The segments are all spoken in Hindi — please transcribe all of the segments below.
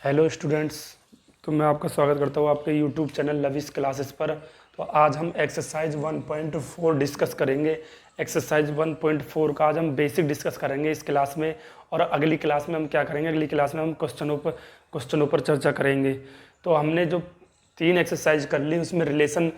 Hello students. तो मैं आपका स्वागत करता हूँ आपके यूट्यूब चैनल लविश क्लासेस पर। तो आज हम एक्सरसाइज 1.4 डिस्कस करेंगे। एक्सरसाइज 1.4 का आज हम बेसिक डिस्कस करेंगे इस क्लास में। और अगली क्लास में हम क्या करेंगे, अगली क्लास में हम क्वेश्चनों पर चर्चा करेंगे। तो हमने जो 3 एक्सरसाइज कर ली उसमें रिलेशन,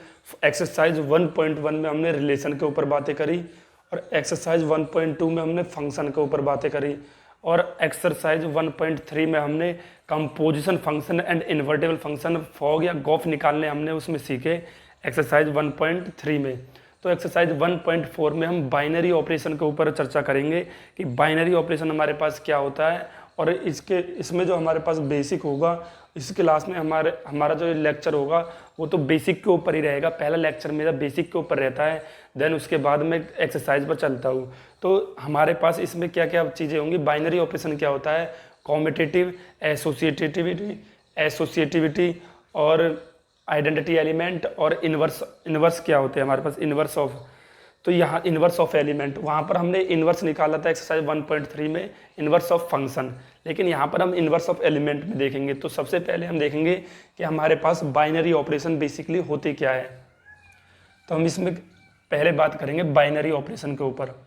एक्सरसाइज 1.1 में हमने रिलेशन के ऊपर बातें करी और एक्सरसाइज 1.2 में हमने फंक्शन के ऊपर बातें करी और एक्सरसाइज 1.3 में हमने composition function and invertible function fog या गॉफ निकालने हमने उसमें सीखे एक्सरसाइज 1.3 में। तो एक्सरसाइज 1.4 में हम बाइनरी ऑपरेशन के ऊपर चर्चा करेंगे कि बाइनरी ऑपरेशन हमारे पास क्या होता है। और इसमें जो हमारे पास बेसिक होगा, इस क्लास में हमारा जो लेक्चर होगा वो तो बेसिक के ऊपर ही रहेगा। पहला लेक्चर मेरा बेसिक के ऊपर रहता है, देन उसके बाद मैं एक्सरसाइज पर चलता हूँ। तो हमारे पास इसमें क्या क्या चीज़ें होंगी। बाइनरी ऑपरेशन क्या होता है, कॉम्पिटिटिव, एसोसिएटिविटी और आइडेंटिटी एलिमेंट और इन्वर्स क्या होते हैं हमारे पास, इन्वर्स ऑफ। तो यहाँ इन्वर्स ऑफ एलिमेंट, वहाँ पर हमने इन्वर्स निकाला था एक्सरसाइज 1.3 में, इन्वर्स ऑफ फंक्शन। लेकिन यहाँ पर हम इन्वर्स ऑफ एलिमेंट में देखेंगे। तो सबसे पहले हम देखेंगे कि हमारे पास बाइनरी ऑपरेशन बेसिकली होती क्या है। तो हम इसमें पहले बात करेंगे बाइनरी ऑपरेशन के ऊपर।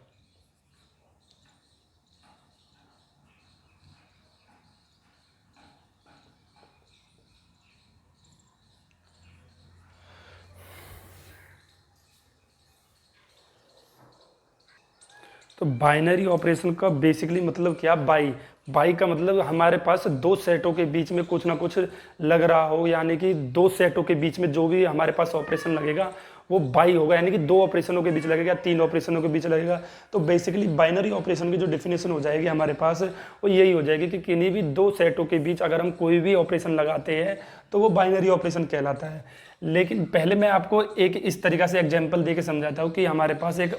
तो बाइनरी ऑपरेशन का बेसिकली मतलब क्या, बाई का मतलब हमारे पास दो सेटों के बीच में कुछ ना कुछ लग रहा हो, यानी कि दो सेटों के बीच में जो भी हमारे पास ऑपरेशन लगेगा वो बाई होगा, यानी कि दो ऑपरेशनों के बीच लगेगा, तीन ऑपरेशनों के बीच लगेगा। तो बेसिकली बाइनरी ऑपरेशन की जो डेफिनेशन हो जाएगी हमारे पास वो यही हो जाएगी कि किन्हीं भी दो सेटों के बीच अगर हम कोई भी ऑपरेशन लगाते हैं तो वो बाइनरी ऑपरेशन कहलाता है। लेकिन पहले मैं आपको एक इस तरीका से एग्जांपल दे के समझाता हूँ कि हमारे पास एक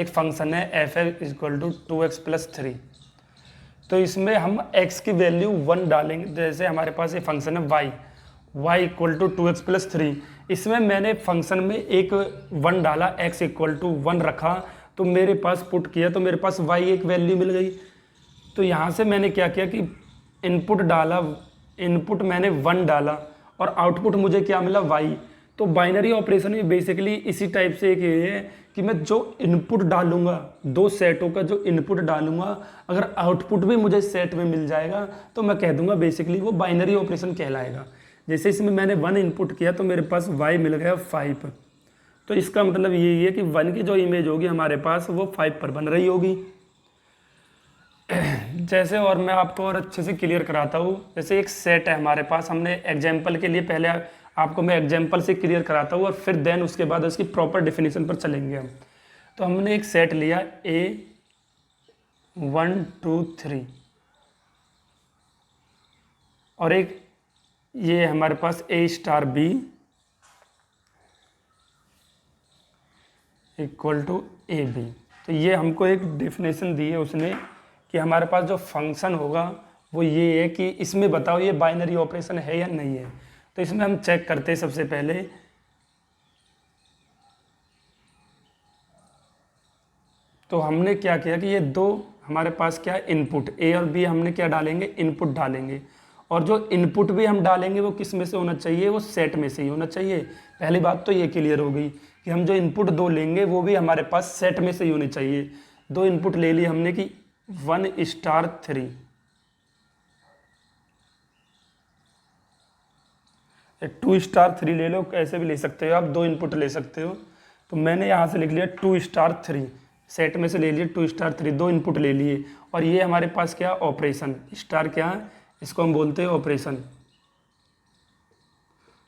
फंक्शन है F F equal to 2x+3। तो इसमें हम x की वैल्यू 1 डालेंगे। जैसे हमारे पास ये फंक्शन है y इक्वल टू 2x+3। इसमें मैंने फंक्शन में एक 1 डाला, x इक्वल टू 1 रखा, तो मेरे पास पुट किया तो मेरे पास y एक वैल्यू मिल गई। तो यहाँ से मैंने क्या किया कि इनपुट मैंने 1 डाला और आउटपुट मुझे क्या मिला, y। तो बाइनरी ऑपरेशन में बेसिकली इसी टाइप से एक ये है कि मैं जो इनपुट डालूंगा, दो सेटों का जो इनपुट डालूंगा, अगर आउटपुट भी मुझे सेट में मिल जाएगा तो मैं कह दूंगा बेसिकली वो बाइनरी ऑपरेशन कहलाएगा। जैसे इसमें मैंने 1 इनपुट किया तो मेरे पास y मिल गया 5। तो इसका मतलब यही है कि 1 की जो इमेज होगी हमारे पास वो 5 पर बन रही होगी। जैसे और मैं आपको और अच्छे से क्लियर कराता हूँ। जैसे एक सेट है हमारे पास, हमने एग्जाम्पल के लिए पहले आपको मैं एग्जाम्पल से क्लियर कराता हूँ और फिर देन उसके बाद उसकी प्रॉपर डेफिनेशन पर चलेंगे हम। तो हमने एक सेट लिया A1 2 3 और एक ये हमारे पास A*B इक्वल टू AB। तो ये हमको एक डेफिनेशन दी है उसने कि हमारे पास जो फंक्शन होगा वो ये है कि इसमें बताओ ये बाइनरी ऑपरेशन है या नहीं है। तो इसमें हम चेक करते हैं सबसे पहले। तो हमने क्या किया कि ये दो हमारे पास क्या है, इनपुट A और B हमने क्या डालेंगे, इनपुट डालेंगे। और जो इनपुट भी हम डालेंगे वो किस में से होना चाहिए, वो सेट में से ही होना चाहिए। पहली बात तो ये क्लियर हो गई कि हम जो इनपुट दो लेंगे वो भी हमारे पास सेट में से ही होने चाहिए। दो इनपुट ले लिए हमने कि 1*3, 2*3 ले लो, कैसे भी ले सकते हो आप, दो इनपुट ले सकते हो। तो मैंने यहाँ से लिख लिया 2*3, सेट में से ले लिए 2*3, दो इनपुट ले लिए। और ये हमारे पास क्या, ऑपरेशन स्टार क्या है, इसको हम बोलते हैं ऑपरेशन।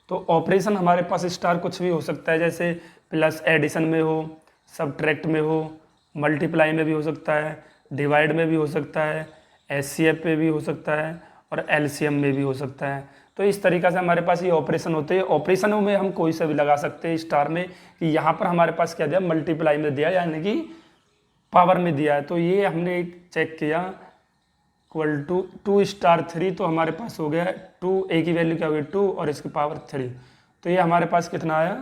तो ऑपरेशन हमारे पास स्टार कुछ भी हो सकता है, जैसे प्लस एडिशन में हो, सब्ट्रैक्ट में हो, मल्टीप्लाई में भी हो सकता है, डिवाइड में भी हो सकता है, एचसीएफ पे भी हो सकता है और एलसीएम में भी हो सकता है। तो इस तरीक़ा से हमारे पास ये ऑपरेशन होते हैं। ऑपरेशनों में हम कोई सा भी लगा सकते हैं स्टार में, कि यहाँ पर हमारे पास क्या दिया, मल्टीप्लाई में दिया, यानी कि पावर में दिया है। तो ये हमने चेक किया इक्वल टू 2*3, तो हमारे पास हो गया 2, A की वैल्यू क्या होगी 2 और इसकी पावर 3। तो ये हमारे पास कितना आया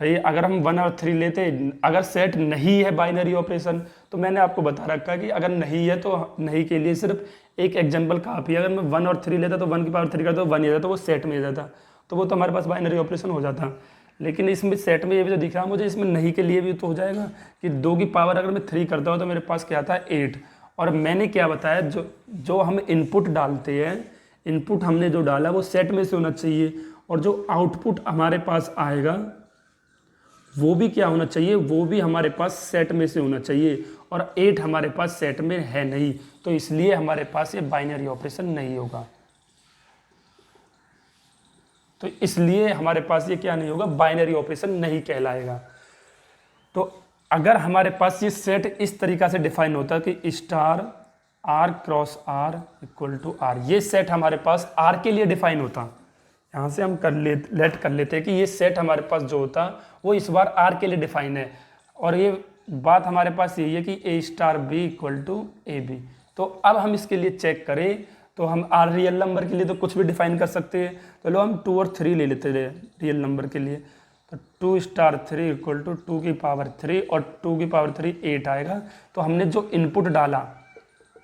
भाई अगर हम 1 और 3 लेते, अगर सेट नहीं है बाइनरी ऑपरेशन, तो मैंने आपको बता रखा है कि अगर नहीं है तो नहीं के लिए सिर्फ एक एग्जांपल काफ़ी है। अगर मैं 1 और 3 लेता तो 1 की पावर 3 करता तो 1 ही जाता, तो वो सेट में जाता, तो वो तो हमारे पास बाइनरी ऑपरेशन हो जाता। लेकिन इसमें सेट में ये भी तो दिख रहा है मुझे, इसमें नहीं के लिए भी तो हो जाएगा कि 2 की पावर अगर मैं 3 करता हूँ तो मेरे पास क्या आता है 8। और मैंने क्या बताया, जो हम इनपुट डालते हैं, इनपुट हमने जो डाला वो सेट में से होना चाहिए, और जो आउटपुट हमारे पास आएगा वो भी क्या होना चाहिए, वो भी हमारे पास सेट में से होना चाहिए। और 8 हमारे पास सेट में है नहीं, तो इसलिए हमारे पास ये बाइनरी ऑपरेशन नहीं होगा। तो इसलिए हमारे पास ये क्या नहीं होगा, बाइनरी ऑपरेशन नहीं कहलाएगा। तो अगर हमारे पास ये सेट इस तरीका से डिफाइन होता कि star R cross R equal to R, ये सेट हमारे पास आर के लिए डिफाइन होता, यहाँ से हम लेट कर लेते हैं कि ये सेट हमारे पास जो होता वो इस बार आर के लिए डिफाइन है, और ये बात हमारे पास यही है कि A star B equal to A B. तो अब हम इसके लिए चेक करें तो हम आर रियल नंबर के लिए तो कुछ भी डिफाइन कर सकते हैं। तो लो हम 2 और 3 ले लेते हैं रियल नंबर के लिए। तो 2 स्टार 3 इक्वल टू 2 की पावर 3 और 2 की पावर 3 8 आएगा। तो हमने जो इनपुट डाला,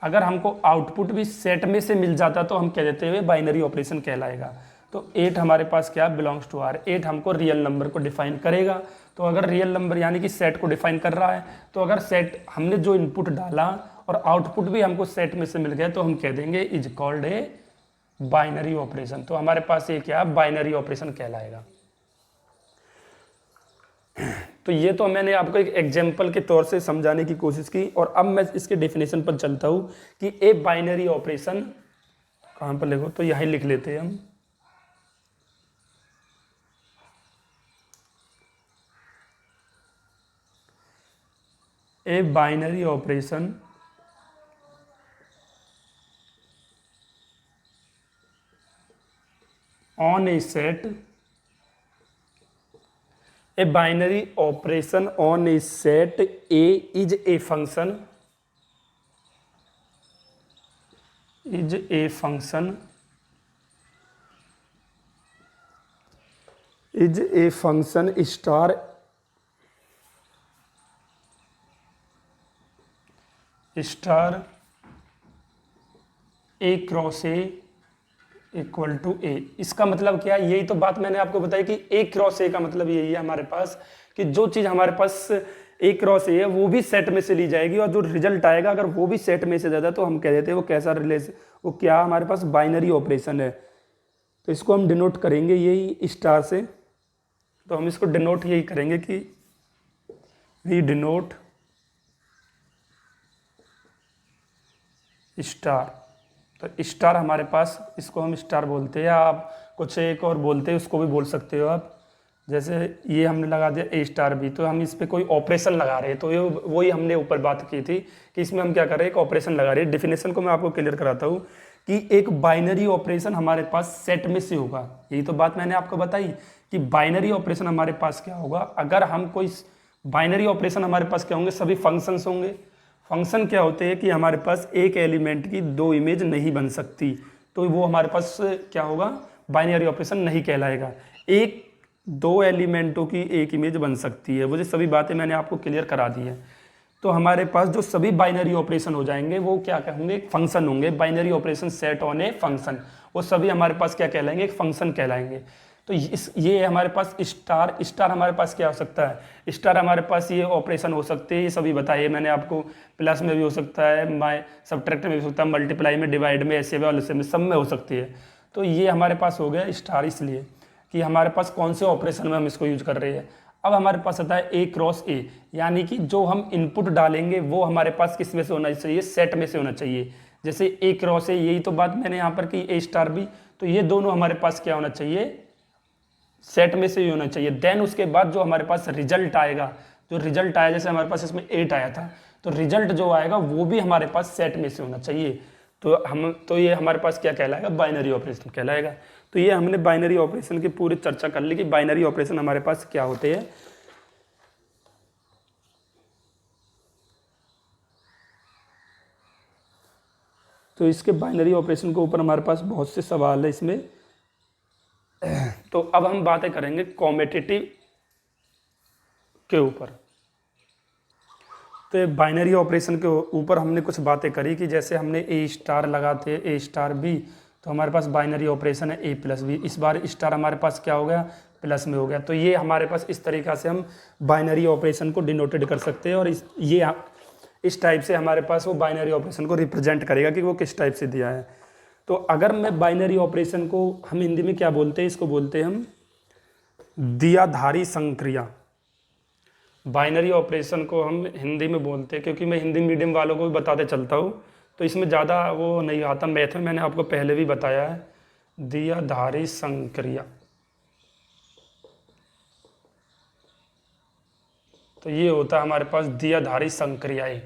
अगर हमको आउटपुट भी सेट में से मिल जाता तो हम कह देते हुए बाइनरी ऑपरेशन कहलाएगा। तो 8 हमारे पास क्या बिलोंग्स टू आर, 8 हमको रियल नंबर को डिफाइन करेगा। तो अगर रियल नंबर यानी कि सेट को डिफाइन कर रहा है, तो अगर सेट हमने जो इनपुट डाला और आउटपुट भी हमको सेट में से मिल गया तो हम कह देंगे is called a binary operation. तो हमारे पास ये क्या बाइनरी ऑपरेशन कहलाएगा। तो ये तो मैंने आपको एक एग्जाम्पल के तौर से समझाने की कोशिश की, और अब मैं इसके डेफिनेशन पर चलता हूँ कि ए बाइनरी ऑपरेशन कहाँ पर लिखो, तो यहीं लिख लेते हैं हम। A binary operation on a set, a binary operation on a set A is a function, is a function, is a function star star A cross A equal to A. इसका मतलब क्या है, यही तो बात मैंने आपको बताई कि ए क्रॉस ए का मतलब यही है हमारे पास कि जो चीज़ हमारे पास ए क्रॉस ए है वो भी सेट में से ली जाएगी, और जो रिजल्ट आएगा अगर वो भी सेट में से ज़्यादा तो हम कह देते हैं वो कैसा रिलेशन, वो क्या हमारे पास बाइनरी ऑपरेशन है। तो इसको हम डिनोट करेंगे यही स्टार से। तो हम इसको डिनोट यही करेंगे कि वी डिनोट स्टार। तो स्टार हमारे पास, इसको हम स्टार बोलते हैं, या आप कुछ एक और बोलते हैं उसको भी बोल सकते हो आप। जैसे ये हमने लगा दिया ए स्टार बी, तो हम इस पर कोई ऑपरेशन लगा रहे हैं, तो ये वही हमने ऊपर बात की थी कि इसमें हम क्या कर रहे हैं, एक ऑपरेशन लगा रहे हैं। डेफिनेशन को मैं आपको क्लियर कराता हूँ कि एक बाइनरी ऑपरेशन हमारे पास सेट में से होगा। यही तो बात मैंने आपको बताई कि बाइनरी ऑपरेशन हमारे पास क्या होगा, अगर हम कोई बाइनरी ऑपरेशन हमारे पास क्या होंगे, सभी फंक्शंस होंगे। फंक्शन क्या होते हैं कि हमारे पास एक एलिमेंट की 2 इमेज नहीं बन सकती, तो वो हमारे पास क्या होगा, बाइनरी ऑपरेशन नहीं कहलाएगा। एक 2 एलिमेंटों की एक इमेज बन सकती है, वो जो सभी बातें मैंने आपको क्लियर करा दी है। तो हमारे पास जो सभी बाइनरी ऑपरेशन हो जाएंगे वो क्या होंगे, फंक्शन होंगे। Binary operation set on a function, वो सभी हमारे पास क्या कहलाएंगे, एक फंक्शन कहलाएंगे। तो ये हमारे पास स्टार हमारे पास क्या हो सकता है, स्टार हमारे पास ये ऑपरेशन हो सकते हैं, ये सभी बताइए मैंने आपको। प्लस में भी हो सकता है, सब्ट्रैक्ट में भी हो सकता है, मल्टीप्लाई में, डिवाइड में, ऐसे में, में सब में हो सकती है। तो ये हमारे पास हो गया स्टार, इसलिए कि हमारे पास कौन से ऑपरेशन में हम इसको यूज कर रहे हैं। अब हमारे पास आता है ए क्रॉस ए, यानी कि जो हम इनपुट डालेंगे वो हमारे पास किस में से होना चाहिए, सेट में से होना चाहिए। जैसे ए क्रॉस ए, यही तो बात मैंने यहाँ पर की ए स्टार बी, तो ये दोनों हमारे पास क्या होना चाहिए, सेट में से ही होना चाहिए। देन उसके बाद जो हमारे पास रिजल्ट आएगा, जो रिजल्ट आया, जैसे हमारे पास इसमें 8 आया था, तो रिजल्ट जो आएगा वो भी हमारे पास सेट में से होना चाहिए। तो ये हमारे पास क्या कहलाएगा, बाइनरी ऑपरेशन कहलाएगा। तो ये हमने बाइनरी ऑपरेशन की पूरी चर्चा कर ली कि बाइनरी ऑपरेशन हमारे पास क्या होते हैं। तो इसके बाइनरी ऑपरेशन के ऊपर हमारे पास बहुत से सवाल है इसमें। तो अब हम बातें करेंगे कॉम्पिटिटिव के ऊपर। तो बाइनरी ऑपरेशन के ऊपर हमने कुछ बातें करी कि जैसे हमने ए स्टार लगाते ए स्टार बी, तो हमारे पास बाइनरी ऑपरेशन है ए प्लस बी। इस बार स्टार हमारे पास क्या हो गया, प्लस में हो गया। तो ये हमारे पास इस तरीक़ा से हम बाइनरी ऑपरेशन को डिनोटेड कर सकते हैं, और इस टाइप से हमारे पास वो बाइनरी ऑपरेशन को रिप्रेजेंट करेगा कि वो किस टाइप से दिया है। तो अगर मैं बाइनरी ऑपरेशन को हम हिंदी में क्या बोलते हैं, इसको बोलते हैं हम दियाधारी संक्रिया। बाइनरी ऑपरेशन को हम हिंदी में बोलते हैं, क्योंकि मैं हिंदी मीडियम वालों को भी बताते चलता हूँ, तो इसमें ज़्यादा वो नहीं आता। मैथ में मैंने आपको पहले भी बताया है, दियाधारी संक्रिया। तो ये होता है हमारे पास दियाधारी संक्रियाएं,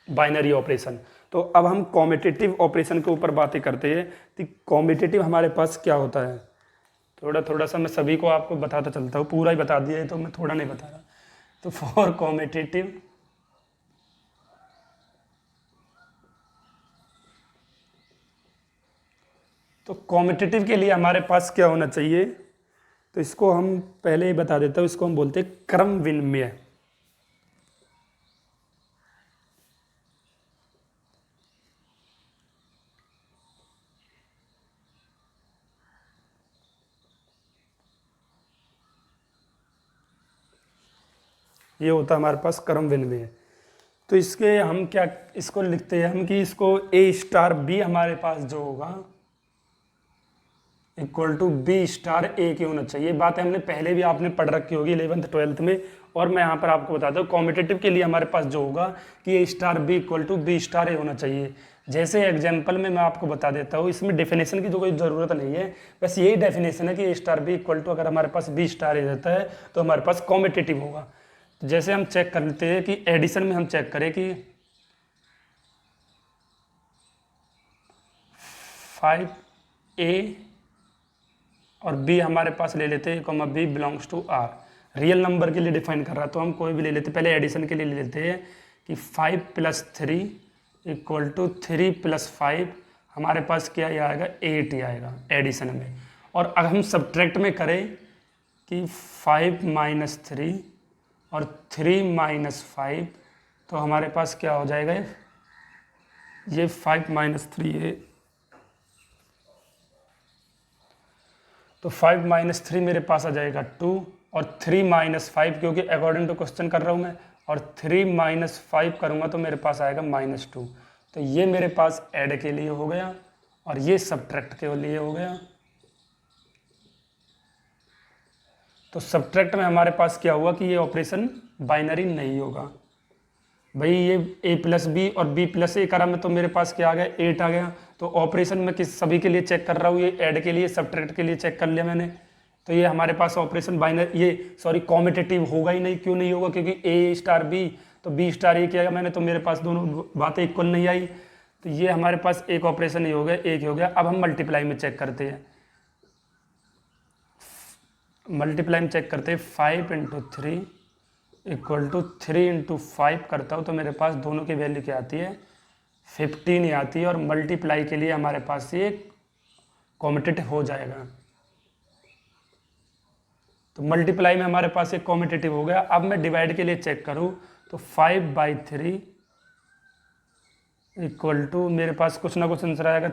बाइनरी ऑपरेशन। तो अब हम कॉम्पिटिटिव ऑपरेशन के ऊपर बातें करते हैं। तो कॉम्पिटिटिव हमारे पास क्या होता है, थोड़ा सा मैं सभी को आपको बताता चलता हूँ, पूरा ही बता दिया है तो मैं थोड़ा नहीं बता रहा। तो फॉर कॉम्पिटिटिव, तो कॉम्पिटिटिव के लिए हमारे पास क्या होना चाहिए, तो इसको हम पहले ही बता देता हूँ, इसको हम बोलते हैं क्रम विनिमय। ये होता है हमारे पास क्रम विनिमय। तो इसके हम क्या इसको लिखते हैं हम कि इसको ए स्टार बी हमारे पास जो होगा equal to B star A के होना चाहिए। बात है हमने पहले भी आपने पढ़ रखी होगी 11th 12th में, और मैं यहाँ पर आपको बताता हूँ कॉम्पिटिटिव के लिए हमारे पास जो होगा कि A star B equal to B star A होना चाहिए। जैसे एग्जाम्पल में मैं आपको बता देता हूँ, इसमें डेफिनेशन की तो कोई ज़रूरत नहीं है, बस यही डेफिनेशन है कि A star B equal to अगर हमारे पास बी स्टार ए रहता है तो हमारे पास कॉम्पिटिटिव होगा। तो जैसे हम चेक कर लेते हैं कि एडिशन में हम चेक करें कि 5a और b हमारे पास ले लेते हैं, comma b belongs to r। Real number के लिए डिफाइन कर रहा है तो हम कोई भी ले लेते, पहले एडिशन के लिए ले लेते हैं कि 5 + 3 इक्वल टू 3 + 5 हमारे पास क्या ही आएगा, 8 ही आएगा एडिशन में। और अगर हम सब्ट्रैक्ट में करें कि 5 - 3 और 3 - 5, तो हमारे पास क्या हो जाएगा, ये 5 - 3 है, तो 5 - 3 मेरे पास आ जाएगा 2, और 3 - 5 क्योंकि अकॉर्डिंग टू क्वेश्चन कर रहा हूँ मैं, और 3 - 5 करूँगा तो मेरे पास आएगा -2। तो ये मेरे पास ऐड के लिए हो गया और ये सब्ट्रैक्ट के लिए हो गया। तो सब्ट्रैक्ट में हमारे पास क्या हुआ कि ये ऑपरेशन बाइनरी नहीं होगा। भाई ये a + b और b + a करा मैं तो मेरे पास क्या आ गया, 8 आ गया। तो ऑपरेशन में किस सभी के लिए चेक कर रहा हूँ, ये ऐड के लिए सब्ट्रैक्ट के लिए चेक कर लिया मैंने। तो ये हमारे पास ऑपरेशन कॉम्पिटिटिव होगा ही नहीं। क्यों नहीं होगा, क्योंकि a स्टार b तो b स्टार a किया मैंने, तो मेरे पास दोनों बातें इक्वल नहीं आई। तो ये हमारे पास एक ऑपरेशन ही हो गया, एक हो गया। अब हम मल्टीप्लाई में चेक करते हैं, मल्टीप्लाई में चेक करते हैं 5 × 3 इक्वल टू 3 × 5 करता हूँ तो मेरे पास दोनों की वैल्यू क्या आती है, 15 ही आती है। और मल्टीप्लाई के लिए हमारे पास ये कॉम्पिटिटिव हो जाएगा। तो मल्टीप्लाई में हमारे पास एक कॉम्पिटिटिव हो गया। अब मैं डिवाइड के लिए चेक करूँ तो 5/3 इक्वल टू मेरे पास कुछ ना कुछ आंसर आएगा,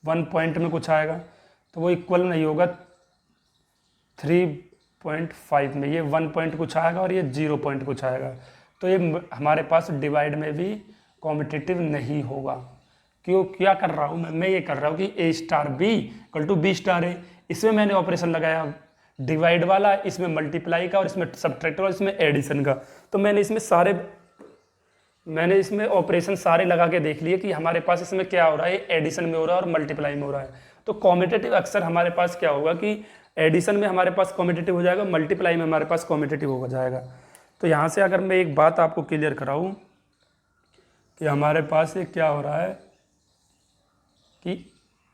1 पॉइंट में कुछ आएगा, तो वो इक्वल नहीं होगा 3.5 में, ये 1 पॉइंट कुछ आएगा और ये 0 पॉइंट कुछ आएगा। तो ये हमारे पास डिवाइड में भी कॉम्पिटिटिव नहीं होगा। क्यों, क्या कर रहा हूँ मैं ये कर रहा हूँ कि a star b equal to b star a, इसमें मैंने ऑपरेशन लगाया डिवाइड वाला, इसमें मल्टीप्लाई का, और इसमें सब्ट्रैक्ट और इसमें एडिशन का। तो मैंने इसमें ऑपरेशन सारे लगा के देख लिए कि हमारे पास इसमें क्या हो रहा है, एडिशन में हो रहा है और मल्टीप्लाई में हो रहा है। तो कॉम्पिटिटिव अक्सर हमारे पास क्या होगा कि एडिशन में हमारे पास कॉम्पिटिटिव हो जाएगा, मल्टीप्लाई में हमारे पास कॉम्पिटिटिव हो जाएगा। तो यहाँ से अगर मैं एक बात आपको क्लियर कराऊँ कि हमारे पास ये क्या हो रहा है कि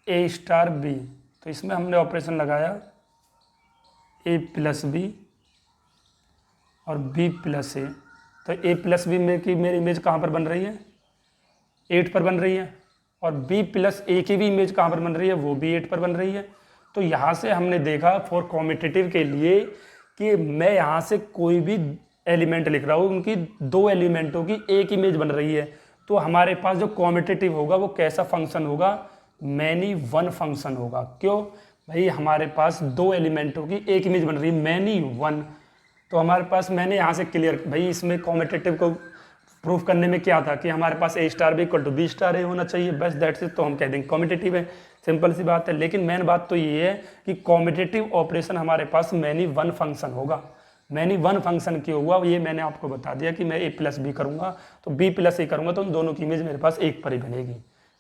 a स्टार b, तो इसमें हमने ऑपरेशन लगाया a + b और b + a। तो a + b में की मेरी इमेज कहाँ पर बन रही है, 8 पर बन रही है, और b + a की भी इमेज कहाँ पर बन रही है, वो भी 8 पर बन रही है। तो यहाँ से हमने देखा फॉर कॉम्पिटिटिव के लिए कि मैं यहाँ से कोई भी एलिमेंट लिख रहा हूँ, उनकी दो एलिमेंटों की एक इमेज बन रही है, तो हमारे पास जो कॉम्पिटिटिव होगा वो कैसा फंक्शन होगा, मैनी वन फंक्शन होगा। क्यों भाई, हमारे पास दो एलिमेंटों की एक इमेज बन रही है, मैनी वन, तो हमारे पास मैंने यहाँ से क्लियर भाई इसमें कॉम्पिटिटिव को प्रूफ करने में क्या था कि हमारे पास A star B equal to B star A होना चाहिए, बस दैट्स इट, तो हम कह देंगे कॉम्पिटिटिव है, सिंपल सी बात है। लेकिन मेन बात तो ये है कि कॉम्पिटिटिव ऑपरेशन हमारे पास मैनी वन फंक्शन होगा। मैनी वन फंक्शन क्यों हुआ ये मैंने आपको बता दिया कि मैं ए प्लस बी करूँगा तो बी प्लस ए करूँगा तो उन दोनों की इमेज मेरे पास एक पर ही बनेगी,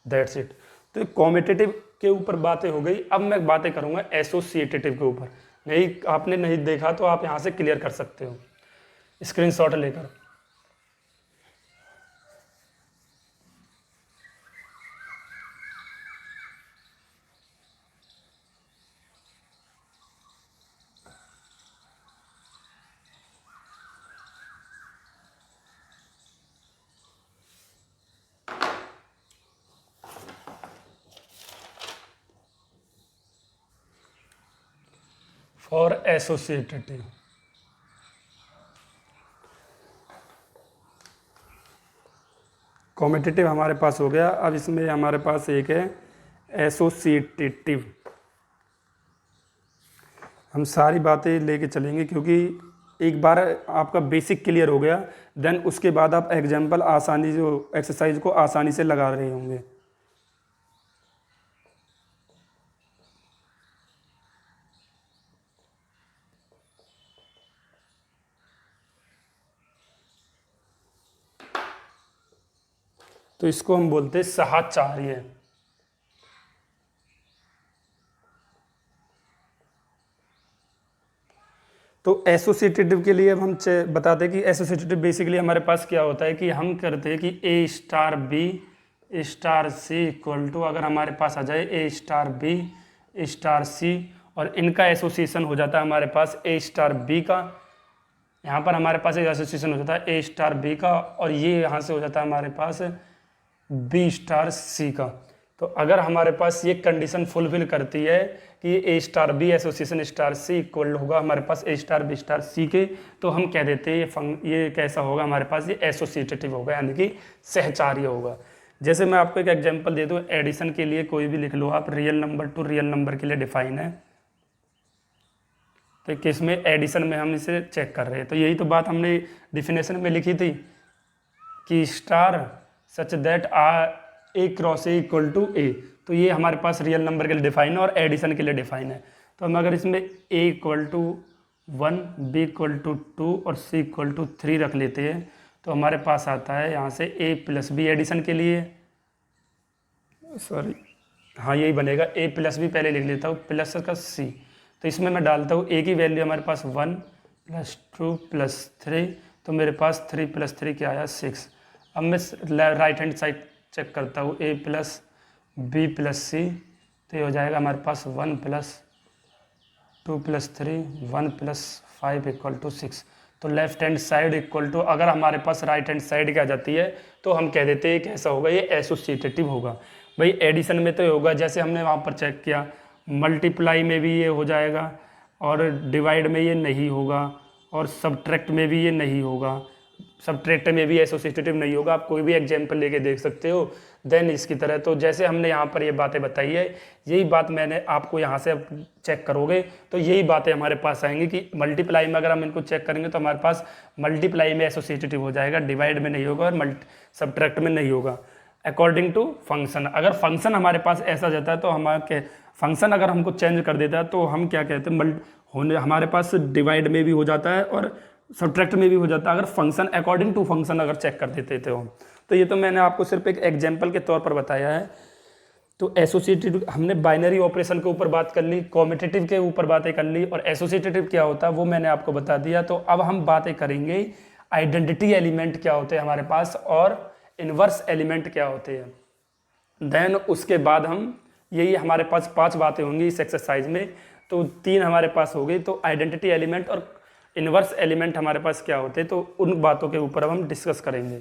दैट्स इट। तो कॉम्पिटिटिव के ऊपर बातें हो गई। अब मैं बातें करूँगा एसोसिएटेटिव के ऊपर। नहीं, आपने नहीं देखा तो आप यहाँ से क्लियर कर सकते हो स्क्रीनशॉट लेकर। फॉर एसोसिएटेटिव, कॉम्पिटिटिव हमारे पास हो गया। अब इसमें हमारे पास एक है एसोसिएटेटिव। हम सारी बातें लेके चलेंगे क्योंकि एक बार आपका बेसिक क्लियर हो गया, देन उसके बाद आप एग्जाम्पल आसानी जो एक्सरसाइज को आसानी से लगा रहे होंगे। तो इसको हम बोलते हैं साहचर्य। तो एसोसिएटेटिव के लिए अब हम बताते हैं कि एसोसिएटेटिव बेसिकली हमारे पास क्या होता है कि हम करते हैं कि A star B star C equal to, अगर हमारे पास आ जाए A star B star C और इनका एसोसिएशन हो जाता है हमारे पास ए स्टार बी का, यहाँ पर हमारे पास एक एसोसिएशन हो जाता है ए स्टार बी का और ये यहाँ से हो जाता है हमारे पास बी स्टार सी का। तो अगर हमारे पास ये कंडीशन फुलफिल करती है कि A star B association star C equal होगा हमारे पास ए स्टार बी स्टार सी के, तो हम कह देते हैं ये कैसा होगा हमारे पास, ये एसोसिएटेटिव होगा, यानी कि सहचार्य होगा। जैसे मैं आपको एक एग्जांपल दे दूं, एडिशन के लिए कोई भी लिख लो आप, real number two real number के लिए डिफाइन है, तो किस में एडिशन में हम इसे चेक कर रहे हैं। तो यही तो बात हमने डिफिनेशन में लिखी थी कि star such that are A cross A equal to A, तो ये हमारे पास रियल नंबर के लिए डिफाइन है और एडिशन के लिए डिफाइन है। तो हम अगर इसमें A equal to 1, B equal to 2 और सी इक्वल टू 3 रख लेते हैं तो हमारे पास आता है यहाँ से ए प्लस बी एडिशन के लिए, सॉरी हाँ यही बनेगा, ए प्लस बी पहले लिख लेता हूँ प्लस का सी, तो इसमें मैं डालता हूँ ए की वैल्यू हमारे पास 1 + 2 + 3, तो मेरे पास 3 + 3 क्या आया 6। अब मैं राइट हैंड साइड चेक करता हूँ ए प्लस बी प्लस सी, तो ये हो जाएगा हमारे पास 1 + 2 + 3 1 + 5 = 6। तो left hand side equal to, अगर हमारे पास राइट हैंड साइड क्या जाती है तो हम कह देते हैं कैसा होगा, ये एसोसिएटेटिव होगा। भाई एडिशन में तो ये होगा जैसे हमने वहाँ पर चेक किया, मल्टीप्लाई में भी ये हो जाएगा और डिवाइड में ये नहीं होगा और सब्ट्रैक्ट में भी ये नहीं होगा, सब्ट्रैक्ट में भी एसोसिएटेटिव नहीं होगा। आप कोई भी एग्जाम्पल लेके देख सकते हो। देन इसकी तरह तो जैसे हमने यहाँ पर ये बातें बताई है, यही बात मैंने आपको यहाँ से चेक करोगे तो यही बातें हमारे पास आएंगी कि मल्टीप्लाई में अगर हम इनको चेक करेंगे तो हमारे पास मल्टीप्लाई में एसोसिएटेटिव हो जाएगा, डिवाइड में नहीं होगा और सब्ट्रैक्ट में नहीं होगा। अकॉर्डिंग टू फंक्शन, अगर फंक्शन हमारे पास ऐसा जाता है तो हमारे फंक्शन अगर हमको चेंज कर देता है तो हम क्या कहते हैं, हमारे पास डिवाइड में भी हो जाता है और सब्ट्रैक्ट में भी हो जाता है, अगर फंक्शन अकॉर्डिंग टू फंक्शन अगर चेक कर देते थे हम। तो ये तो मैंने आपको सिर्फ एक एग्जाम्पल के तौर पर बताया है। तो एसोसिएटेटिव हमने बाइनरी ऑपरेशन के ऊपर बात कर ली, कॉम्पिटिटिव के ऊपर बातें कर ली और एसोसिएटेटिव क्या होता है वो मैंने आपको बता दिया। तो अब हम बातें करेंगे आइडेंटिटी एलिमेंट क्या होते हैं हमारे पास और इनवर्स एलिमेंट क्या होते हैं। देन उसके बाद हम यही हमारे पास 5 बातें होंगी इस एक्सरसाइज में, तो 3 हमारे पास हो गई। तो आइडेंटिटी एलिमेंट और इनवर्स एलिमेंट हमारे पास क्या होते हैं, तो उन बातों के ऊपर अब हम डिस्कस करेंगे।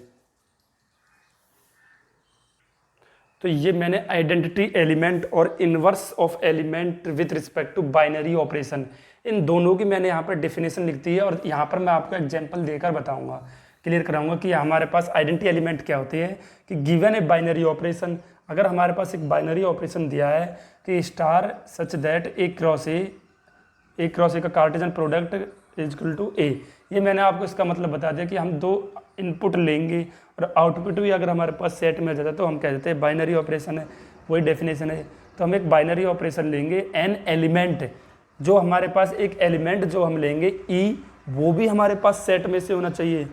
तो ये मैंने आइडेंटिटी एलिमेंट और inverse of element with respect to binary operation, इन दोनों की मैंने यहाँ पर डेफिनेशन लिख दी है और यहाँ पर मैं आपको एग्जांपल देकर बताऊंगा, क्लियर कराऊंगा कि हमारे पास आइडेंटिटी एलिमेंट क्या होती है। कि गिवन ए बाइनरी ऑपरेशन, अगर हमारे पास एक बाइनरी ऑपरेशन दिया है कि star such that A cross A का Cartesian product is equal to A, ये मैंने आपको इसका मतलब बता दिया कि हम दो इनपुट लेंगे और आउटपुट भी अगर हमारे पास सेट में जाता है तो हम कह देते हैं बाइनरी ऑपरेशन है, वही डेफिनेशन है। तो हम एक बाइनरी ऑपरेशन लेंगे, एन एलिमेंट, जो हमारे पास एक एलिमेंट जो हम लेंगे ई, वो भी हमारे पास सेट में से होना चाहिए।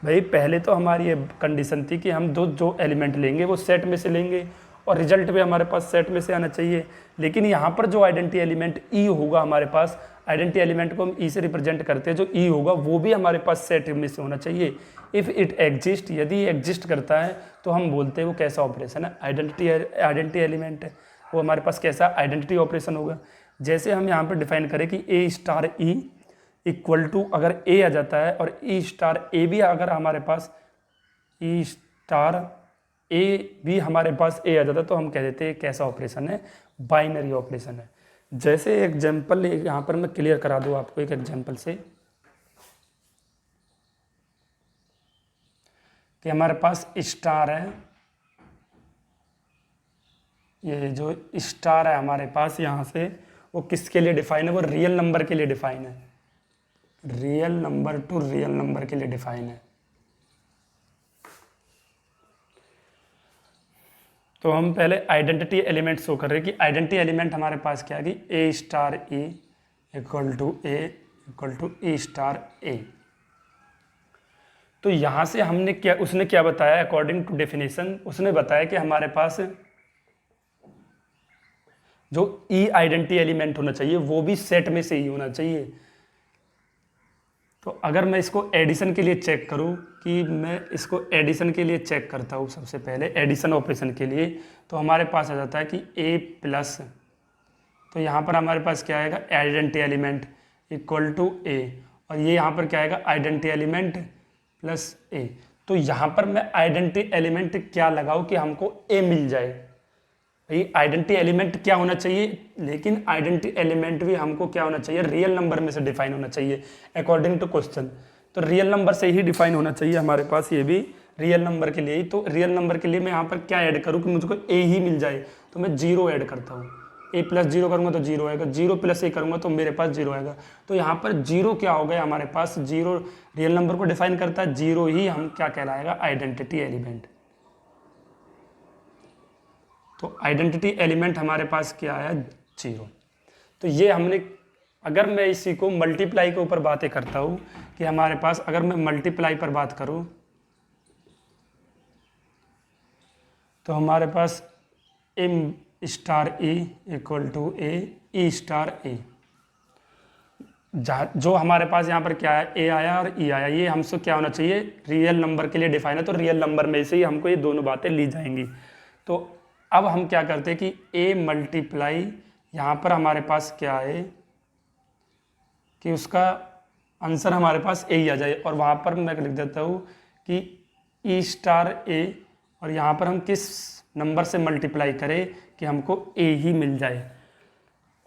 भाई पहले तो हमारी ये कंडीशन थी कि हम जो एलिमेंट लेंगे वो सेट में से लेंगे और रिजल्ट भी हमारे पास सेट में से आना चाहिए। लेकिन यहाँ पर जो आइडेंटिटी एलिमेंट ई होगा हमारे पास, आइडेंटिटी एलिमेंट को हम ई से रिप्रेजेंट करते हैं, जो ई होगा वो भी हमारे पास सेट में से होना चाहिए। इफ़ इट एग्जिस्ट, यदि एग्जिस्ट करता है तो हम बोलते हैं वो कैसा ऑपरेशन है, आइडेंटिटी एलिमेंट है, वो हमारे पास कैसा आइडेंटिटी ऑपरेशन होगा। जैसे हम यहाँ पर डिफाइन करें कि A star E equal to, अगर ए आ जाता है और ई स्टार ए भी अगर हमारे पास ई स्टार ए भी हमारे पास ए आ जाता है तो हम कह देते हैं कैसा ऑपरेशन है, बाइनरी ऑपरेशन है। जैसे एग्जाम्पल यहाँ पर मैं क्लियर करा दूँ आपको एक एग्जाम्पल से कि हमारे पास स्टार है, ये जो स्टार है हमारे पास यहाँ से वो किसके लिए डिफाइन है, वो रियल नंबर के लिए डिफाइन है, real number two real number के लिए डिफाइन है। तो हम पहले आइडेंटिटी एलिमेंट शो कर रहे हैं कि आइडेंटिटी एलिमेंट हमारे पास क्या है कि A star E equal to E star A. तो यहाँ से हमने क्या, उसने क्या बताया अकॉर्डिंग टू डेफिनेशन, उसने बताया कि हमारे पास जो ई आइडेंटिटी एलिमेंट होना चाहिए वो भी सेट में से ही होना चाहिए। तो अगर मैं इसको एडिशन के लिए चेक करूं, कि मैं इसको एडिशन के लिए चेक करता हूं, सबसे पहले एडिशन ऑपरेशन के लिए, तो हमारे पास आ जाता है कि ए प्लस, तो यहाँ पर हमारे पास क्या आएगा आइडेंटिटी एलिमेंट इक्वल टू ए, और ये यहाँ पर क्या आएगा आइडेंटिटी एलिमेंट प्लस ए। तो यहाँ पर मैं आइडेंटिटी एलिमेंट क्या लगाऊं कि हमको ए मिल जाए। भाई आइडेंटिटी एलिमेंट क्या होना चाहिए, लेकिन आइडेंटिटी एलिमेंट भी हमको क्या होना चाहिए, रियल नंबर में से डिफाइन होना चाहिए अकॉर्डिंग टू क्वेश्चन। तो रियल नंबर से ही डिफाइन होना चाहिए हमारे पास, ये भी रियल नंबर के लिए ही। तो रियल नंबर के लिए मैं यहाँ पर क्या ऐड करूँ कि मुझको ए ही मिल जाए, तो मैं 0 ऐड करता हूँ। ए प्लस 0 करूँगा तो 0 आएगा, 0 प्लस ए करूँगा तो मेरे पास 0 आएगा। तो यहाँ पर 0 क्या हो गया हमारे पास, 0 रियल नंबर को डिफाइन करता है, 0 ही हम क्या कहलाएगा आइडेंटिटी एलिमेंट। तो आइडेंटिटी एलिमेंट हमारे पास क्या है 0। तो ये हमने, अगर मैं इसी को मल्टीप्लाई के ऊपर बातें करता हूँ कि हमारे पास, अगर मैं मल्टीप्लाई पर बात करूँ तो हमारे पास M star A equal to A star A, जो हमारे पास यहाँ पर क्या है ए आया और ई आया, ये हमसे क्या होना चाहिए रियल नंबर के लिए डिफाइन है। तो रियल नंबर में से ही हमको ये दोनों बातें ली जाएंगी। तो अब हम क्या करते हैं कि ए मल्टीप्लाई, यहाँ पर हमारे पास क्या है कि उसका आंसर हमारे पास ए ही आ जाए, और वहाँ पर मैं लिख देता हूँ कि ई स्टार ए, और यहाँ पर हम किस नंबर से मल्टीप्लाई करें कि हमको ए ही मिल जाए।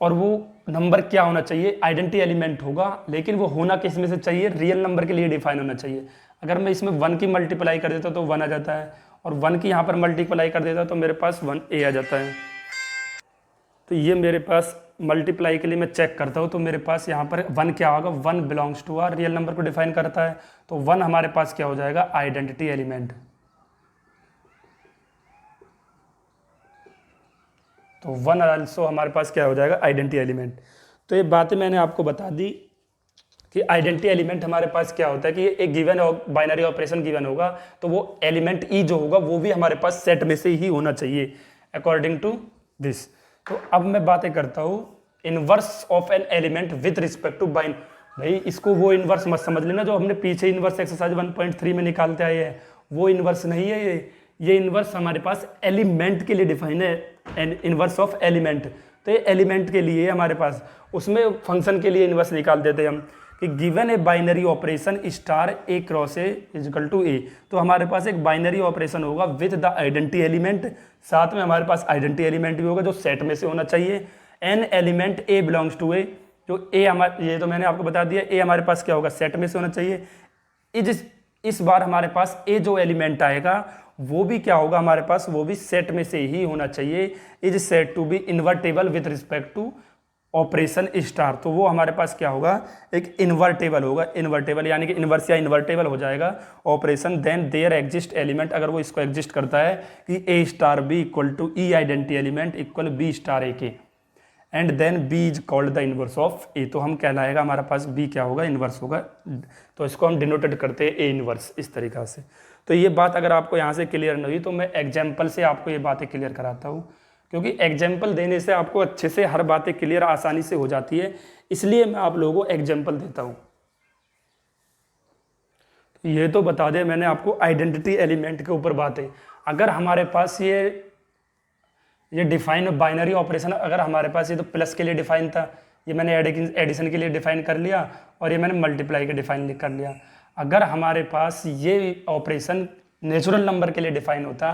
और वो नंबर क्या होना चाहिए, आइडेंटिटी एलिमेंट होगा, लेकिन वो होना किस में से चाहिए, रियल नंबर के लिए डिफाइन होना चाहिए। अगर मैं इसमें 1 की मल्टीप्लाई कर देता तो 1 आ जाता है, और 1 की यहाँ पर मल्टीप्लाई कर देता तो मेरे पास 1 ए आ जाता है। तो ये मेरे पास मल्टीप्लाई के लिए मैं चेक करता हूँ, तो मेरे पास यहाँ पर 1 क्या होगा, 1 belongs to R, real number को डिफाइन करता है। तो 1 हमारे पास क्या हो जाएगा आइडेंटिटी एलिमेंट। तो 1 आल्सो हमारे पास क्या हो जाएगा आइडेंटिटी एलिमेंट। तो ये बातें मैंने आपको बता दी कि आइडेंटिटी एलिमेंट हमारे पास क्या होता है कि एक गिवन बाइनरी ऑपरेशन गिवन होगा तो वो एलिमेंट ई जो होगा वो भी हमारे पास सेट में से ही होना चाहिए अकॉर्डिंग टू दिस। तो अब मैं बातें करता हूँ inverse of an element with respect to binary. भाई इसको वो इनवर्स मत समझ लेना जो हमने पीछे इनवर्स एक्सरसाइज 1.3 में निकालते आए हैं, वो इनवर्स नहीं है। ये इनवर्स हमारे पास एलिमेंट के लिए डिफाइन है, इनवर्स ऑफ एलिमेंट। तो ये एलिमेंट के लिए हमारे पास, उसमें फंक्शन के लिए इनवर्स निकाल देते हैं हम कि given a binary operation star A cross A is equal to A, तो हमारे पास एक बाइनरी ऑपरेशन होगा विद द आइडेंटिटी एलिमेंट, साथ में हमारे पास आइडेंटिटी एलिमेंट भी होगा जो सेट में से होना चाहिए। An element A belongs to A, जो ए हमारे, ये तो मैंने आपको बता दिया, ए हमारे पास क्या होगा, सेट में से होना चाहिए। इस बार हमारे पास ए जो एलिमेंट आएगा वो भी क्या होगा हमारे पास, वो भी सेट में से ही होना चाहिए। Is set to be invertible with respect to operation star, तो वो हमारे पास क्या होगा, एक इन्वर्टेबल होगा, इन्वर्टेबल यानी कि इन्वर्स या इन्वर्टेबल हो जाएगा operation. Then there exist element, अगर वो इसको एग्जिस्ट करता है कि A star B equal to E identity element equal B star A के, and then B is called the inverse of A, तो हम कहलाएगा हमारा पास बी क्या होगा, इनवर्स होगा, तो इसको हम डिनोटेड करते हैं ए इनवर्स इस तरीका से। तो ये बात अगर आपको यहाँ से क्लियर नहीं हुई तो मैं एग्जाम्पल से आपको ये बातें क्लियर कराता हूँ, क्योंकि एग्जाम्पल देने से आपको अच्छे से हर बातें क्लियर आसानी से हो जाती है, इसलिए मैं आप लोगों को एग्जाम्पल देता हूँ। तो ये तो बता दें मैंने आपको आइडेंटिटी एलिमेंट के ऊपर बातें। अगर हमारे पास ये डिफाइन बाइनरी ऑपरेशन, अगर हमारे पास ये तो प्लस के लिए डिफाइन था, ये मैंने एडिशन के लिए डिफाइन कर लिया, और ये मैंने मल्टीप्लाई के डिफाइन कर लिया। अगर हमारे पास ये ऑपरेशन नेचुरल नंबर के लिए डिफाइन होता,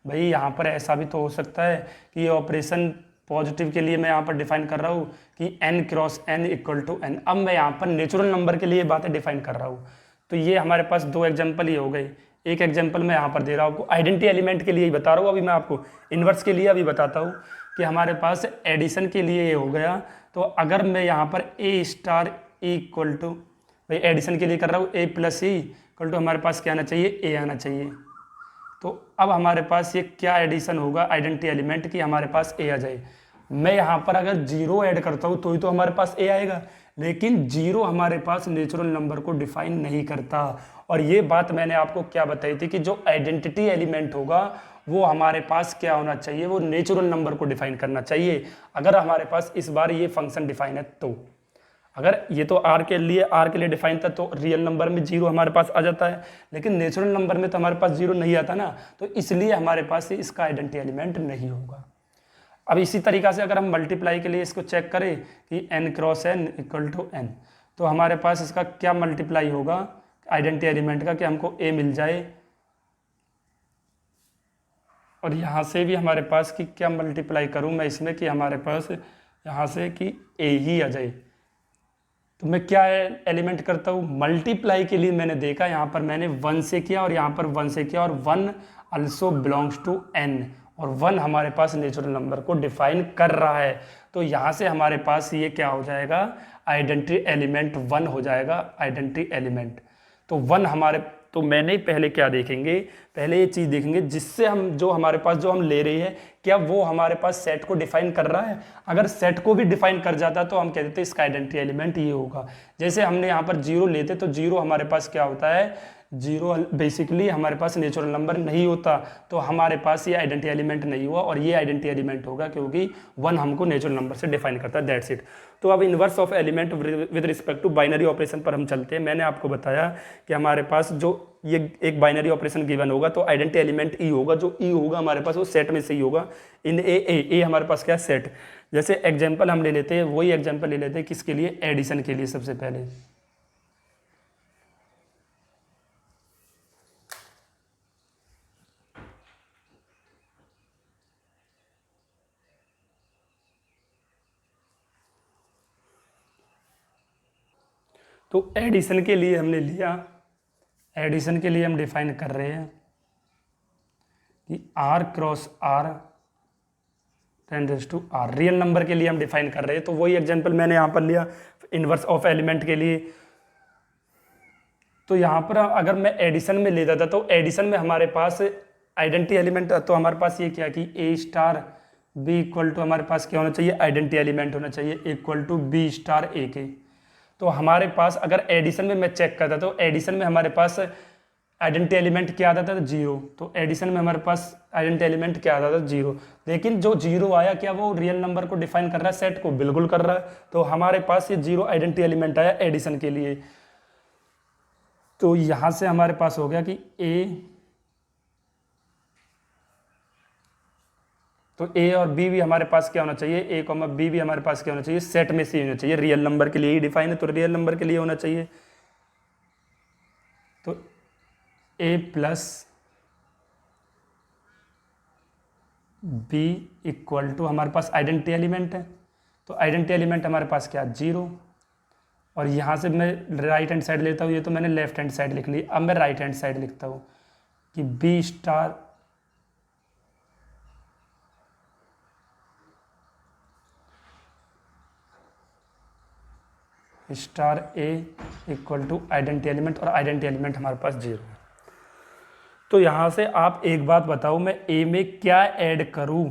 भाई यहाँ पर ऐसा भी तो हो सकता है कि ये ऑपरेशन पॉजिटिव के लिए मैं यहाँ पर डिफाइन कर रहा हूँ कि n cross n equal to n, अब मैं यहाँ पर नेचुरल नंबर के लिए बातें डिफाइन कर रहा हूँ। तो ये हमारे पास दो एग्जाम्पल ही हो गए, एक एग्जाम्पल मैं यहाँ पर दे रहा हूँ आपको, आइडेंटिटी एलिमेंट के लिए ही बता रहा हूँ, अभी मैं आपको इन्वर्स के लिए अभी बताता हूँ कि हमारे पास एडिशन के लिए ये हो गया। तो अगर मैं यहाँ पर ए स्टार इक्वल टू, भाई एडिशन के लिए कर रहा हूँ ए प्लस ई इक्वल टू, हमारे पास क्या आना चाहिए, ए आना चाहिए। तो अब हमारे पास ये क्या एडिशन होगा आइडेंटिटी एलिमेंट की, हमारे पास ए आ जाए। मैं यहाँ पर अगर जीरो ऐड करता हूँ तो ही तो हमारे पास ए आएगा, लेकिन जीरो हमारे पास नेचुरल नंबर को डिफाइन नहीं करता। और ये बात मैंने आपको क्या बताई थी कि जो आइडेंटिटी एलिमेंट होगा वो हमारे पास क्या होना चाहिए, वो नेचुरल नंबर को डिफाइन करना चाहिए। अगर हमारे पास इस बार ये फंक्शन डिफाइन है तो, अगर ये तो आर के लिए डिफाइन था तो रियल नंबर में जीरो हमारे पास आ जाता है, लेकिन नेचुरल नंबर में तो हमारे पास जीरो नहीं आता ना, तो इसलिए हमारे पास इसका आइडेंटिटी एलिमेंट नहीं होगा। अब इसी तरीका से अगर हम मल्टीप्लाई के लिए इसको चेक करें कि n cross n equal to n, तो हमारे पास इसका क्या मल्टीप्लाई होगा आइडेंटिटी एलिमेंट का कि हमको a मिल जाए, और यहाँ से भी हमारे पास कि क्या मल्टीप्लाई करूँ मैं इसमें कि हमारे पास यहाँ से कि a ही आ जाए। तो मैं क्या एलिमेंट करता हूँ, मल्टीप्लाई के लिए मैंने देखा यहाँ पर मैंने 1 से किया और यहाँ पर 1 से किया, और 1 अल्सो बिलोंग्स टू n, और 1 हमारे पास नेचुरल नंबर को डिफाइन कर रहा है। तो यहाँ से हमारे पास ये क्या हो जाएगा, आइडेंटिटी एलिमेंट 1 हो जाएगा, आइडेंटिटी एलिमेंट। तो 1 हमारे, तो मैंने पहले क्या देखेंगे, पहले ये चीज़ देखेंगे जिससे हम जो हमारे पास जो हम ले रहे हैं क्या वो हमारे पास सेट को डिफाइन कर रहा है। अगर सेट को भी डिफाइन कर जाता तो हम कहते थे इसका आइडेंटिटी एलिमेंट ये होगा। जैसे हमने यहाँ पर जीरो लेते तो जीरो हमारे पास क्या होता है, जीरो बेसिकली हमारे पास नेचुरल नंबर नहीं होता, तो हमारे पास ये आइडेंटिटी एलिमेंट नहीं हुआ, और ये आइडेंटिटी एलिमेंट होगा क्योंकि 1 हमको नेचुरल नंबर से डिफाइन करता है, दैट्स इट। तो अब inverse of element with respect to binary operation पर हम चलते हैं। मैंने आपको बताया कि हमारे पास जो ये एक बाइनरी ऑपरेशन गिवन होगा तो आइडेंटिटी एलिमेंट ई होगा, जो ई होगा हमारे पास वो सेट में से ही होगा। इन ए हमारे पास क्या सेट, जैसे एग्जाम्पल हम ले लेते हैं, वही एग्जाम्पल ले लेते हैं किसके लिए, एडिशन के लिए। सबसे पहले तो एडिशन के लिए हमने लिया, एडिशन के लिए हम डिफाइन कर रहे हैं कि r cross r tends to r, real number के लिए हम डिफाइन कर रहे हैं। तो वही एग्जांपल मैंने यहाँ पर लिया इन्वर्स ऑफ एलिमेंट के लिए। तो यहाँ पर अगर मैं एडिशन में लेता था तो एडिशन में हमारे पास आइडेंटिटी एलिमेंट, तो हमारे पास ये क्या कि a star b equal to हमारे पास क्या होना चाहिए, आइडेंटिटी एलिमेंट होना चाहिए equal to b star a के। तो हमारे पास अगर एडिशन में मैं चेक करता तो एडिशन में हमारे पास आइडेंटिटी एलिमेंट क्या आता था, जीरो। तो एडिशन में हमारे पास आइडेंटिटी एलिमेंट क्या आता था, जीरो। लेकिन जो जीरो आया क्या वो रियल नंबर को डिफाइन कर रहा है, सेट को बिल्कुल कर रहा है। तो हमारे पास ये जीरो आइडेंटिटी एलिमेंट आया एडिशन के लिए। तो यहाँ से हमारे पास हो गया कि ए, तो ए और बी भी हमारे पास क्या होना चाहिए, ए कॉमा बी भी हमारे पास क्या होना चाहिए, सेट में से होना चाहिए। रियल नंबर के लिए ही डिफाइन है तो रियल नंबर के लिए होना चाहिए। तो ए प्लस बी इक्वल टू हमारे पास आइडेंटिटी एलिमेंट है, तो आइडेंटिटी एलिमेंट हमारे पास क्या, 0। और यहाँ से मैं राइट हैंड साइड लेता हूँ, ये तो मैंने लेफ्ट हैंड साइड लिख ली। अब मैं राइट हैंड साइड लिखता हूँ कि B star star A equal to identity element, और आइडेंटिटी एलिमेंट हमारे पास 0 है। तो यहाँ से आप एक बात बताओ, मैं ए में क्या ऐड करूँ,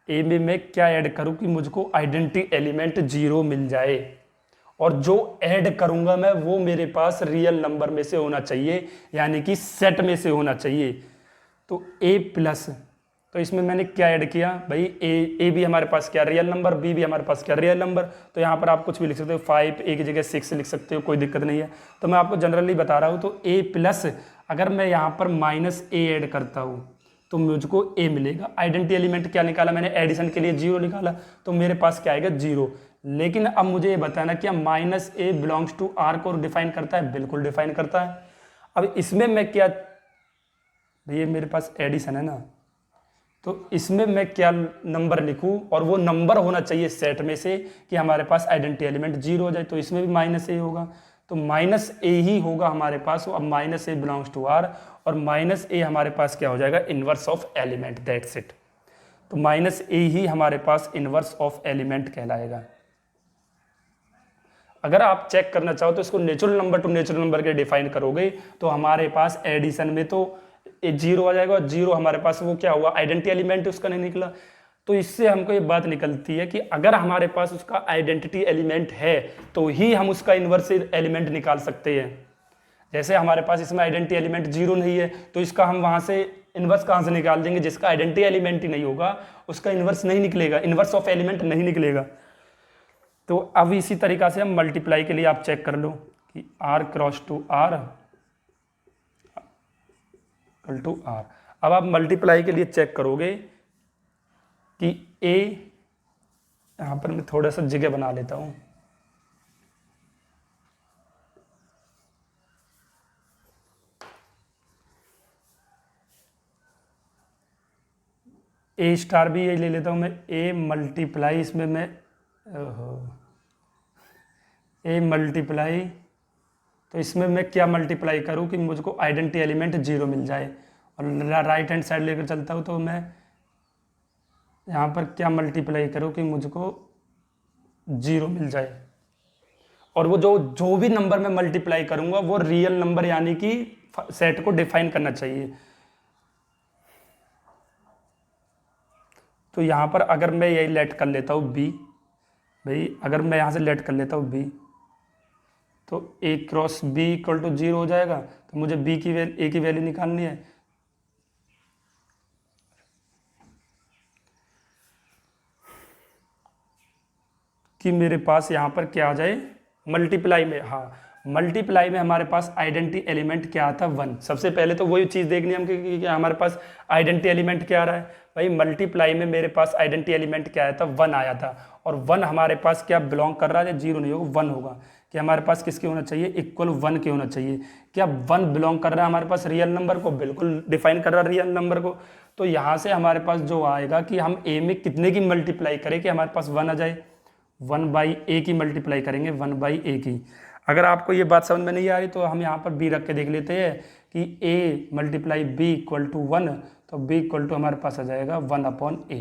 ए में मैं क्या ऐड करूँ कि मुझको आइडेंटिटी एलिमेंट 0 मिल जाए, और जो ऐड करूँगा मैं वो मेरे पास रियल नंबर में से होना चाहिए, यानी कि सेट में से होना चाहिए। तो ए प्लस, तो इसमें मैंने क्या ऐड किया भाई, ए भी हमारे पास क्या रियल नंबर, बी भी हमारे पास क्या रियल नंबर। तो यहाँ पर आप कुछ भी लिख सकते हो, 5 ए की जगह 6 लिख सकते हो, कोई दिक्कत नहीं है। तो मैं आपको जनरली बता रहा हूँ। तो ए प्लस, अगर मैं यहाँ पर माइनस ए ऐड करता हूँ तो मुझको ए मिलेगा। आइडेंटिटी एलिमेंट क्या निकाला मैंने, एडिशन के लिए 0 निकाला, तो मेरे पास क्या आएगा, 0। लेकिन अब मुझे ये बताना क्या minus a belongs to R को डिफाइन करता है, बिल्कुल डिफाइन करता है। अब इसमें मैं क्या, ये मेरे पास एडिशन है ना, तो इसमें मैं क्या नंबर लिखूं, और वो नंबर होना चाहिए सेट में से कि हमारे पास आइडेंटिटी एलिमेंट 0 हो जाए। तो इसमें भी माइनस ए होगा, तो माइनस ए ही होगा हमारे पास। अब minus a belongs to R, और माइनस ए हमारे पास क्या हो जाएगा, inverse of element, that's it. तो माइनस ए ही हमारे पास इनवर्स ऑफ एलिमेंट कहलाएगा। अगर आप चेक करना चाहो तो इसको natural number two natural number के डिफाइन करोगे तो हमारे पास एडिशन में तो 0 आ जाएगा, और 0 हमारे पास वो क्या हुआ, आइडेंटिटी एलिमेंट उसका नहीं निकला। तो इससे हमको ये बात निकलती है कि अगर हमारे पास उसका आइडेंटिटी एलिमेंट है तो ही हम उसका इन्वर्स एलिमेंट निकाल सकते हैं। जैसे हमारे पास इसमें आइडेंटिटी एलिमेंट 0 नहीं है, तो इसका हम वहां से इन्वर्स कहाँ से निकाल देंगे, जिसका आइडेंटिटी एलिमेंट ही नहीं होगा उसका इन्वर्स नहीं निकलेगा, इन्वर्स ऑफ एलिमेंट नहीं निकलेगा। तो अब इसी तरीका से हम मल्टीप्लाई के लिए आप चेक कर लो कि r cross to r equal to r। अब आप मल्टीप्लाई के लिए चेक करोगे कि a, यहां पर मैं थोड़ा सा जगह बना लेता हूं, a स्टार भी ये ले लेता हूं मैं, a मल्टीप्लाई, इसमें मैं ए मल्टीप्लाई, तो इसमें मैं क्या मल्टीप्लाई करूं कि मुझको आइडेंटिटी एलिमेंट 0 मिल जाए। और राइट हैंड साइड लेकर चलता हूं तो मैं यहाँ पर क्या मल्टीप्लाई करूं कि मुझको 0 मिल जाए। और वो जो भी नंबर मैं मल्टीप्लाई करूंगा वो रियल नंबर यानी कि सेट को डिफाइन करना चाहिए। तो यहाँ पर अगर मैं यही लेट कर लेता हूँ बी, भाई अगर मैं यहाँ से लेट कर लेता हूँ बी, तो ए क्रॉस बी इक्वल टू 0 हो जाएगा। तो मुझे बी की वैल्यू, ए की वैल्यू निकालनी है। कि मेरे पास यहाँ पर क्या आ जाए, मल्टीप्लाई में, हाँ मल्टीप्लाई में हमारे पास आइडेंटिटी एलिमेंट क्या आता है, 1। सबसे पहले तो वही चीज़ देखनी है हम कि हमारे पास आइडेंटिटी एलिमेंट क्या आ रहा है। भाई मल्टीप्लाई में मेरे पास आइडेंटिटी एलिमेंट क्या आया था, 1 आया था। और 1 हमारे पास क्या बिलोंग कर रहा है, 0 नहीं होगा, 1 होगा। कि हमारे पास किसके होना चाहिए, इक्वल 1 के होना चाहिए। क्या 1 बिलोंग कर रहा है हमारे पास रियल नंबर को, बिल्कुल डिफाइन कर रहा है रियल नंबर को। तो यहाँ से हमारे पास जो आएगा कि हम ए में कितने की मल्टीप्लाई करें कि हमारे पास 1 आ जाए, 1 बाई ए की मल्टीप्लाई करेंगे, 1 बाई ए की। अगर आपको ये बात समझ में नहीं आ रही तो हम यहाँ पर बी रख के देख लेते हैं कि A multiply B equal to 1, तो बी इक्वल टू हमारे पास आ जाएगा 1 अपॉन ए।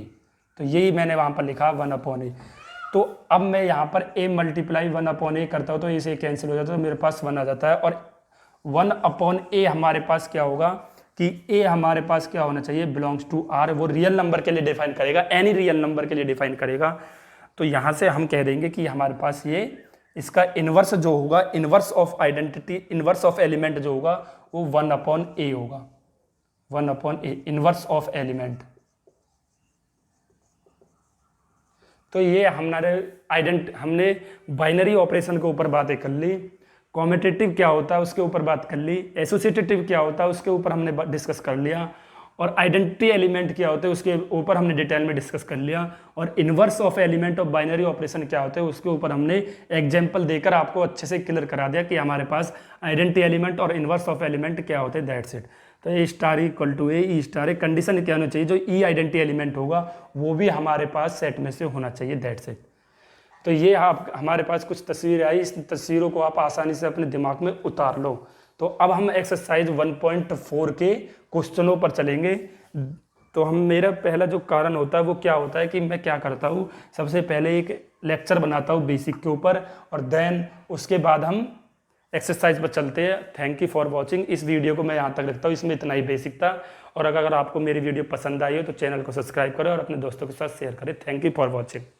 तो यही मैंने वहाँ पर लिखा 1 अपॉन ए। तो अब मैं यहाँ पर a मल्टीप्लाई 1 अपॉन ए करता हूँ तो इसे कैंसिल हो जाता है, तो मेरे पास 1 आ जाता है। और 1 अपॉन ए हमारे पास क्या होगा कि a हमारे पास क्या होना चाहिए, बिलोंग्स टू r। वो रियल नंबर के लिए डिफाइन करेगा, एनी रियल नंबर के लिए डिफाइन करेगा। तो यहाँ से हम कह देंगे कि हमारे पास ये इसका इन्वर्स जो होगा, inverse of identity, inverse of element जो होगा वो 1 अपॉन ए होगा, 1 upon A, inverse of element. तो ये हमने बाइनरी ऑपरेशन के ऊपर बातें कर ली, कॉम्यूटेटिव क्या होता है उसके ऊपर बात कर ली, एसोसिएटिव क्या होता है उसके ऊपर हमने डिस्कस कर लिया, और आइडेंटिटी एलिमेंट क्या होते हैं उसके ऊपर हमने डिटेल में डिस्कस कर लिया, और inverse of element of binary operation क्या होते हैं उसके ऊपर हमने एग्जाम्पल देकर आपको अच्छे से क्लियर करा दिया कि हमारे पास आइडेंटिटी एलिमेंट और इन्वर्स ऑफ एलिमेंट क्या होते हैं, दैट्स इट। तो A star equal to A star, एक कंडीशन क्या होनी चाहिए, जो ई आइडेंटिटी एलिमेंट होगा वो भी हमारे पास सेट में से होना चाहिए, दैट्स इट। तो ये आप हमारे पास कुछ तस्वीरें आई, इस तस्वीरों को आप आसानी से अपने दिमाग में उतार लो। तो अब हम एक्सरसाइज 1.4 के क्वेश्चनों पर चलेंगे। तो हम मेरा पहला जो कारण होता है वो क्या होता है कि मैं क्या करता हूँ, सबसे पहले एक लेक्चर बनाता हूँ बेसिक के ऊपर, और देन उसके बाद हम एक्सरसाइज पर चलते हैं। Thank you for watching. इस वीडियो को मैं यहाँ तक रखता हूँ, इसमें इतना ही बेसिक था। और अगर आपको मेरी वीडियो पसंद आई हो तो चैनल को सब्सक्राइब करें और अपने दोस्तों के साथ शेयर करें। Thank you for watching.